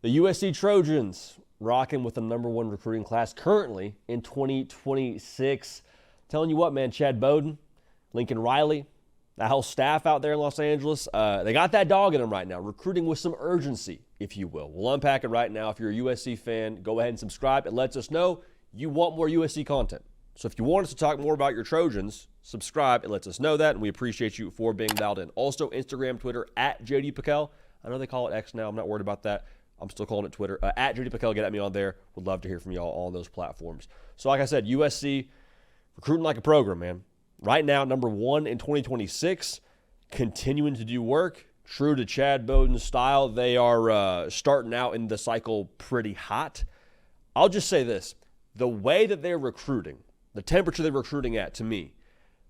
The USC Trojans rocking with the number one recruiting class currently in 2026. Telling you what, man, Chad Bowden, Lincoln Riley, that whole staff out there in Los Angeles, they got that dog in them right now, recruiting with some urgency, if you will. We'll unpack it right now. If you're a USC fan, go ahead and subscribe. It lets us know you want more USC content. So if you want us to talk more about your Trojans, subscribe. It lets us know that, and we appreciate you for being dialed in. Also, Instagram, Twitter, at JD PicKell. I know they call it X now. I'm not worried about that. I'm still calling it Twitter. At JD PicKell, get at me on there. Would love to hear from y'all on those platforms. So like I said, USC recruiting like a program, man. Right now, number one in 2026, continuing to do work. True to Chad Bowden's style, they are starting out in the cycle pretty hot. I'll just say this. The way that they're recruiting, the temperature they're recruiting at, to me,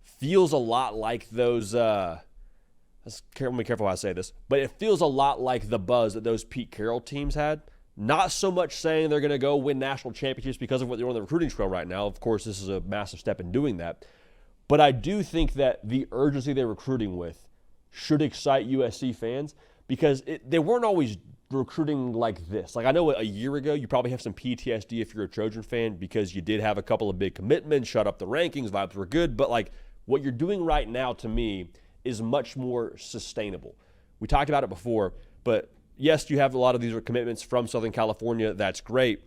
feels a lot like those I'm be careful how I say this, but it feels a lot like the buzz that those Pete Carroll teams had. Not so much saying they're going to go win national championships because of what they're on the recruiting trail right now. Of course, this is a massive step in doing that. But I do think that the urgency they're recruiting with should excite USC fans because they weren't always recruiting like this. Like I know a year ago, you probably have some PTSD if you're a Trojan fan because you did have a couple of big commitments, shut up the rankings, vibes were good. But like what you're doing right now to me is much more sustainable. We talked about it before, but yes, you have a lot of these commitments from Southern California. That's great.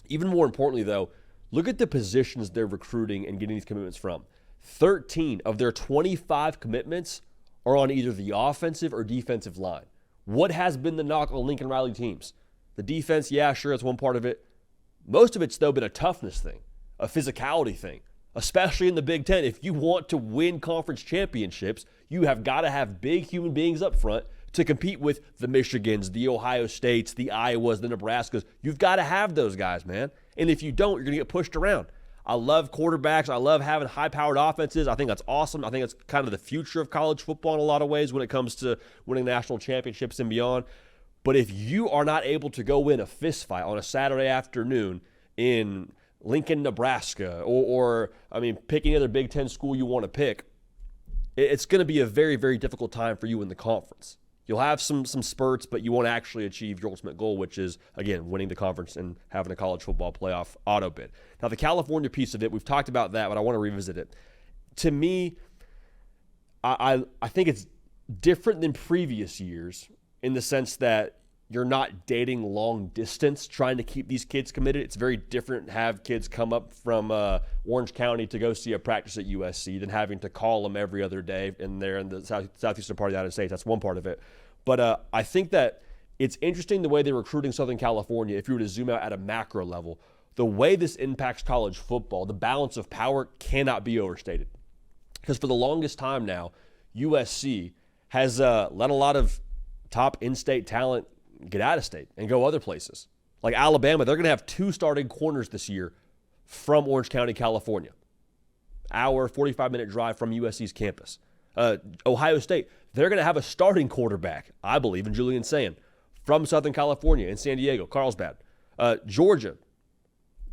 Even more importantly, though, look at the positions they're recruiting and getting these commitments from. 13 of their 25 commitments are on either the offensive or defensive line. What has been the knock on Lincoln Riley teams? The defense, yeah, sure, it's one part of it. Most of it's, though, been a toughness thing, a physicality thing. Especially in the Big Ten, if you want to win conference championships, you have got to have big human beings up front to compete with the Michigans, the Ohio States, the Iowas, the Nebraskas. You've got to have those guys, man. And if you don't, you're going to get pushed around. I love quarterbacks. I love having high-powered offenses. I think that's awesome. I think it's kind of the future of college football in a lot of ways when it comes to winning national championships and beyond. But if you are not able to go win a fistfight on a Saturday afternoon in Lincoln, Nebraska, or pick any other Big Ten school you want to pick, it's going to be a very, very difficult time for you in the conference. You'll have some spurts, but you won't actually achieve your ultimate goal, which is, again, winning the conference and having a college football playoff auto bid. Now, the California piece of it, we've talked about that, but I want to revisit it. To me, I think it's different than previous years in the sense that you're not dating long distance, trying to keep these kids committed. It's very different to have kids come up from Orange County to go see a practice at USC than having to call them every other day in the southeastern part of the United States. That's one part of it. But I think that it's interesting the way they're recruiting Southern California. If you were to zoom out at a macro level, the way this impacts college football, the balance of power cannot be overstated. Because for the longest time now, USC has let a lot of top in-state talent get out of state and go other places. Like Alabama, they're going to have 2 starting corners this year from Orange County, California. 45-minute drive from USC's campus. Ohio State, they're going to have a starting quarterback, I believe, in Julian Sayin, from Southern California in San Diego, Carlsbad. Georgia,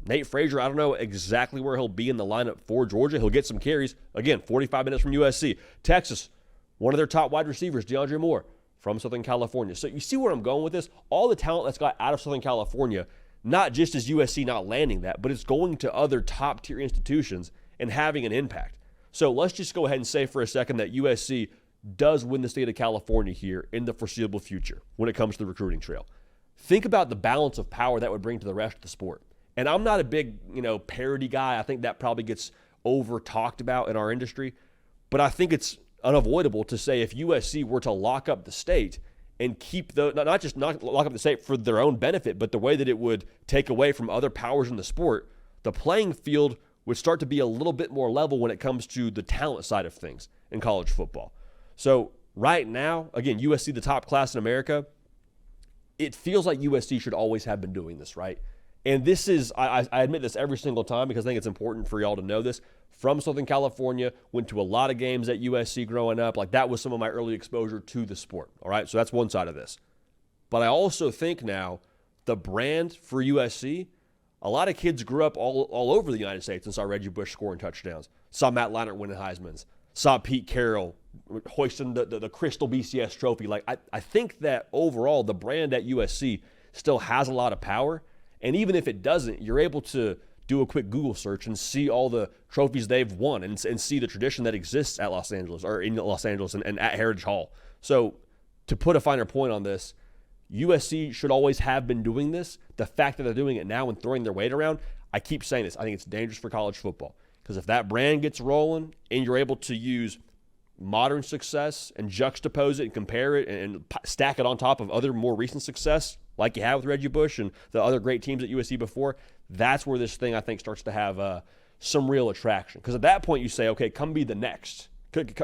Nate Frazier, I don't know exactly where he'll be in the lineup for Georgia. He'll get some carries. Again, 45 minutes from USC. Texas, one of their top wide receivers, DeAndre Moore, from Southern California. So you see where I'm going with this? All the talent that's got out of Southern California, not just as USC not landing that, but it's going to other top-tier institutions and having an impact. So let's just go ahead and say for a second that USC does win the state of California here in the foreseeable future when it comes to the recruiting trail. Think about the balance of power that would bring to the rest of the sport. And I'm not a big, parody guy. I think that probably gets over-talked about in our industry. But I think it's unavoidable to say if USC were to lock up the state and keep not just lock up the state for their own benefit, but the way that it would take away from other powers in the sport, the playing field would start to be a little bit more level when it comes to the talent side of things in college football. So right now, again, USC, the top class in America, it feels like USC should always have been doing this, right? And this is, I admit this every single time because I think it's important for y'all to know this. From Southern California, went to a lot of games at USC growing up. Like that was some of my early exposure to the sport, all right? So that's one side of this. But I also think now the brand for USC, a lot of kids grew up all over the United States and saw Reggie Bush scoring touchdowns, saw Matt Leinart winning Heisman's, saw Pete Carroll hoisting the Crystal BCS trophy. Like I think that overall the brand at USC still has a lot of power. And even if it doesn't, you're able to do a quick Google search and see all the trophies they've won and see the tradition that exists at Los Angeles or in Los Angeles and at Heritage Hall. So to put a finer point on this, USC should always have been doing this. The fact that they're doing it now and throwing their weight around, I keep saying this, I think it's dangerous for college football. Because if that brand gets rolling and you're able to use modern success and juxtapose it and compare it and stack it on top of other more recent success, like you have with Reggie Bush and the other great teams at USC before, that's where this thing, I think, starts to have some real attraction. Because at that point, you say, okay, come be the next.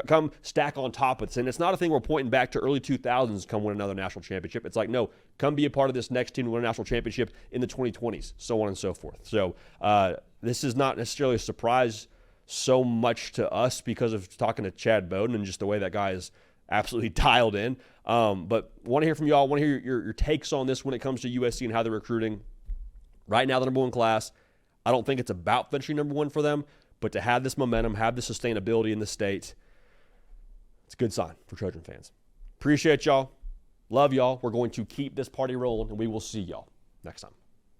Come stack on top of this. And it's not a thing we're pointing back to early 2000s, come win another national championship. It's like, no, come be a part of this next team to win a national championship in the 2020s, so on and so forth. So this is not necessarily a surprise so much to us because of talking to Chad Bowden and just the way that guy is absolutely dialed in. But want to hear from y'all. Want to hear your takes on this when it comes to USC and how they're recruiting. Right now, the number one class. I don't think it's about finishing number one for them, but to have this momentum, have the sustainability in the state, it's a good sign for Trojan fans. Appreciate y'all. Love y'all. We're going to keep this party rolling, and we will see y'all next time.